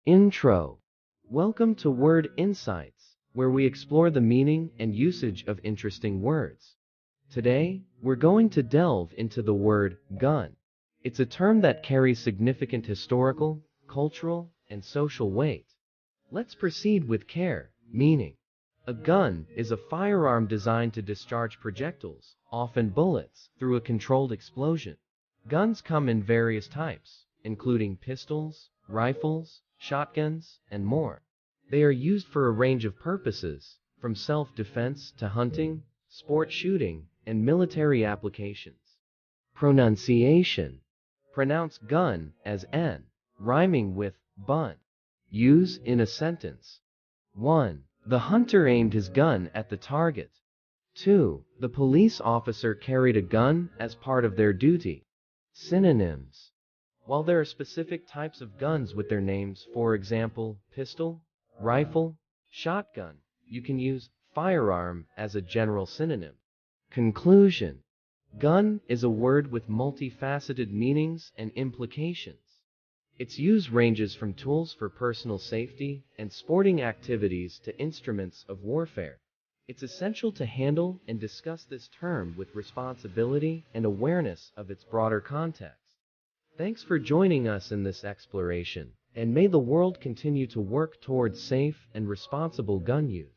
Intro. Welcome to Word Insights, where we explore the meaning and usage of interesting words. Today, we're going to delve into the word gun. It's a term that carries significant historical, cultural, and social weight. Let's proceed with care. Meaning. A gun is a firearm designed to discharge projectiles, often bullets, through a controlled explosion. Guns come in various types, including pistols, rifles, shotguns, and more. They are used for a range of purposes, from self-defense to hunting, sport shooting, and military applications. Pronunciation. Pronounce gun as N, rhyming with bun. Use in a sentence. 1. The hunter aimed his gun at the target. 2. The police officer carried a gun as part of their duty. Synonyms. While there are specific types of guns with their names, for example, pistol, rifle, shotgun, you can use firearm as a general synonym. Conclusion. Gun is a word with multifaceted meanings and implications. Its use ranges from tools for personal safety and sporting activities to instruments of warfare. It's essential to handle and discuss this term with responsibility and awareness of its broader context. Thanks for joining us in this exploration, and may the world continue to work towards safe and responsible gun use.